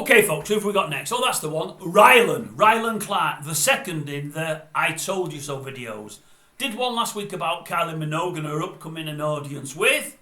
Okay, folks, who have we got next? Oh, that's the one. Rylan Clark, the second in the I Told You So videos. Did one last week about Kylie Minogue and her upcoming An Audience With.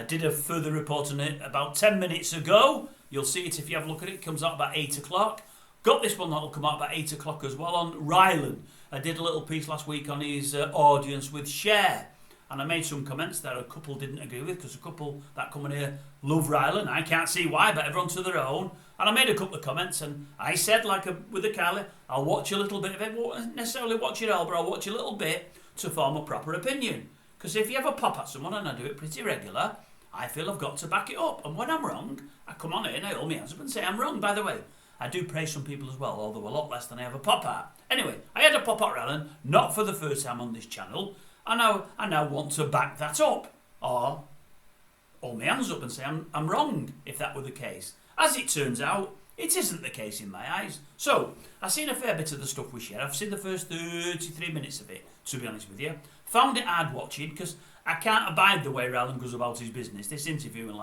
Did a further report on it about 10 minutes ago. You'll see it if you have a look at it. It comes out about 8 o'clock. Got this one that will come out about 8 o'clock as well on Ryland. I did a little piece last week on his audience with Cher. And I made some comments that a couple didn't agree with, because a couple that come in here love Ryland. I can't see why, but everyone to their own. And I made a couple of comments, and I said, with the Kylie, I'll watch a little bit of it. Won't necessarily watch it all, but I'll watch a little bit to form a proper opinion. Because if you ever pop at someone, and I do it pretty regular, I feel I've got to back it up. And when I'm wrong, I come on here and I hold my hands up and say I'm wrong, by the way. I do praise some people as well, although a lot less than I ever pop at. Anyway, I had a pop at Ryland, not for the first time on this channel. I now want to back that up, or hold my hands up and say I'm wrong, if that were the case. As it turns out, it isn't the case in my eyes. So, I've seen a fair bit of the stuff we share. I've seen the first 33 minutes of it, to be honest with you. Found it hard watching, because I can't abide the way Ryland goes about his business. This interviewing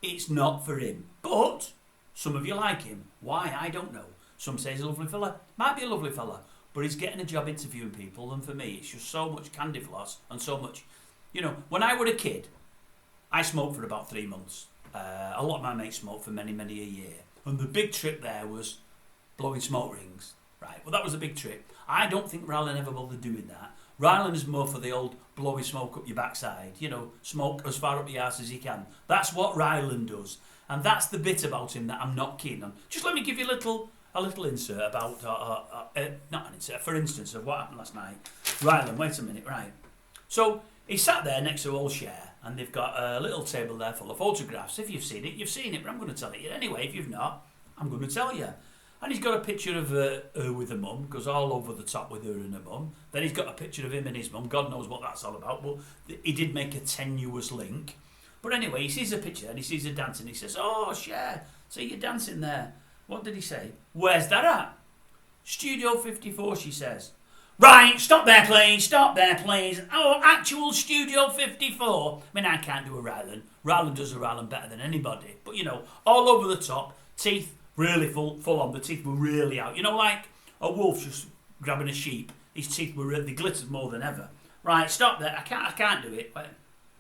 it's not for him. But some of you like him. Why? I don't know. Some say he's a lovely fella. Might be a lovely fella. But he's getting a job interviewing people, and for me, it's just so much candy floss and so much. When I was a kid, I smoked for about 3 months. A lot of my mates smoked for many, many a year. And the big trick there was blowing smoke rings. Right, well, that was a big trick. I don't think Ryland ever bothered doing that. Ryland is more for the old blowing smoke up your backside. Smoke as far up your arse as you can. That's what Ryland does. And that's the bit about him that I'm not keen on. Just let me give you a little insert about, not an insert, for instance, of what happened last night. Ryland, wait a minute, right. So, he sat there next to old Cher, and they've got a little table there full of photographs. If you've seen it, you've seen it, but I'm going to tell it you anyway. If you've not, I'm going to tell you. And he's got a picture of her with her mum, goes all over the top with her and her mum. Then he's got a picture of him and his mum. God knows what that's all about, but he did make a tenuous link. But anyway, he sees a picture and he sees her dancing. He says, "Oh, Cher, see you dancing there." What did he say? "Where's that at?" "Studio 54, she says. "Right, stop there, please. Stop there, please. Oh, actual Studio 54. I mean, I can't do a Ryland. Ryland does a Ryland better than anybody. But, all over the top, teeth really full on. The teeth were really out. Like a wolf just grabbing a sheep. His teeth were they glittered more than ever. Right, stop there. I can't do it.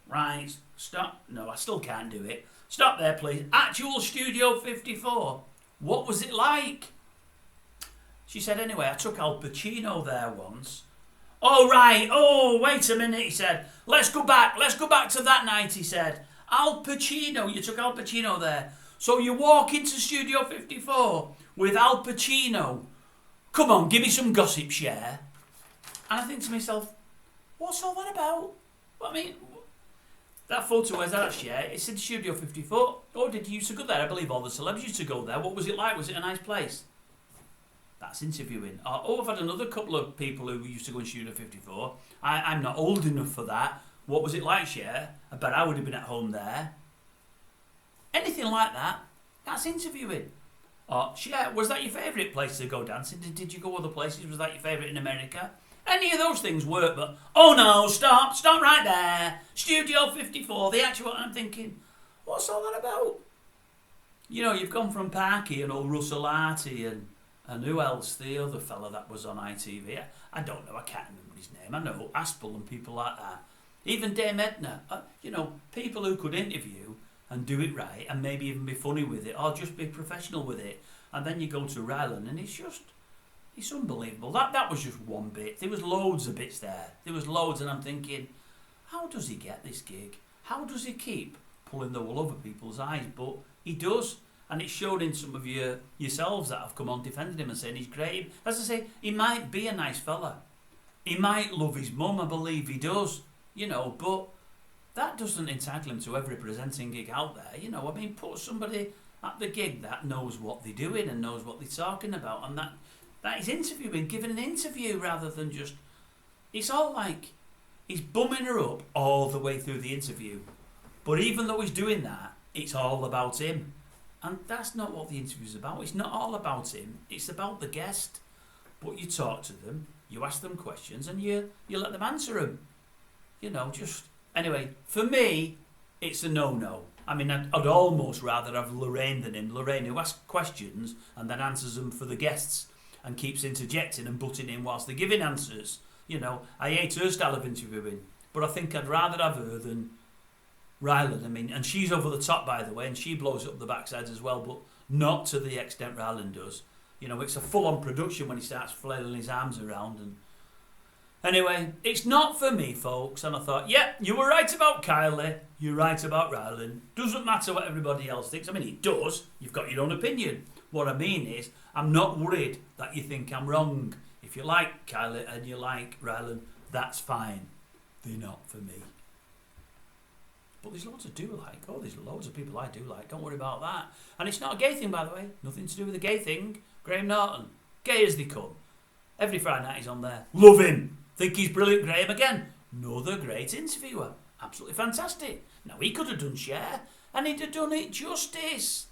Right, stop. No, I still can't do it. Stop there, please. Actual Studio 54. What was it like?" She said, "Anyway, I took Al Pacino there once." "Oh, right. Oh, wait a minute," he said. Let's go back to that night," he said. "Al Pacino, you took Al Pacino there. So you walk into Studio 54 with Al Pacino. Come on, give me some gossip, Cher." And I think to myself, what's all that about? Well, I mean, that photo, where's that at, Cher? It's in Studio 54. Oh, did you used to go there? I believe all the celebs used to go there. What was it like? Was it a nice place? That's interviewing. Oh, I've had another couple of people who used to go in Studio 54. I'm not old enough for that. What was it like, Cher? I bet I would have been at home there. Anything like that, that's interviewing. Cher, was that your favourite place to go dancing? Did you go other places? Was that your favourite in America? Any of those things work, but, oh no, stop right there. Studio 54, the actual, and I'm thinking, what's all that about? You've gone from Parky and old Russell Arty and who else, the other fella that was on ITV. I don't know, I can't remember his name. I know Aspel and people like that. Even Dame Edna, people who could interview and do it right and maybe even be funny with it or just be professional with it. And then you go to Ryland and it's unbelievable. That was just one bit. There was loads of bits there. There was loads, and I'm thinking, how does he get this gig? How does he keep pulling the wool over people's eyes? But he does, and it showed in some of yourselves that have come on defending him and saying he's great. As I say, he might be a nice fella. He might love his mum, I believe he does. But that doesn't entitle him to every presenting gig out there. Put somebody at the gig that knows what they're doing and knows what they're talking about, and that is interviewing, giving an interview rather than just... It's all like he's bumming her up all the way through the interview. But even though he's doing that, it's all about him. And that's not what the interview's about. It's not all about him. It's about the guest. But you talk to them, you ask them questions, and you let them answer them. Anyway, for me, it's a no-no. I mean, I'd almost rather have Lorraine than him. Lorraine, who asks questions and then answers them for the guests and keeps interjecting and butting in whilst they're giving answers. You know, I hate her style of interviewing, but I think I'd rather have her than Ryland. I mean, and she's over the top, by the way, and she blows up the backside as well, but not to the extent Ryland does. You know, it's a full-on production when he starts flailing his arms around. And anyway, it's not for me, folks. And I thought, yeah, you were right about Kylie. You're right about Ryland. Doesn't matter what everybody else thinks. I mean, it does. You've got your own opinion. What I mean is, I'm not worried that you think I'm wrong. If you like Kylie and you like Ryland, that's fine. They're not for me. But there's loads I do like. Oh, there's loads of people I do like. Don't worry about that. And it's not a gay thing, by the way. Nothing to do with the gay thing. Graham Norton. Gay as they come. Every Friday night he's on there. Love him. Think he's brilliant, Graham, again. Another great interviewer. Absolutely fantastic. Now, he could have done Cher, and he'd have done it justice.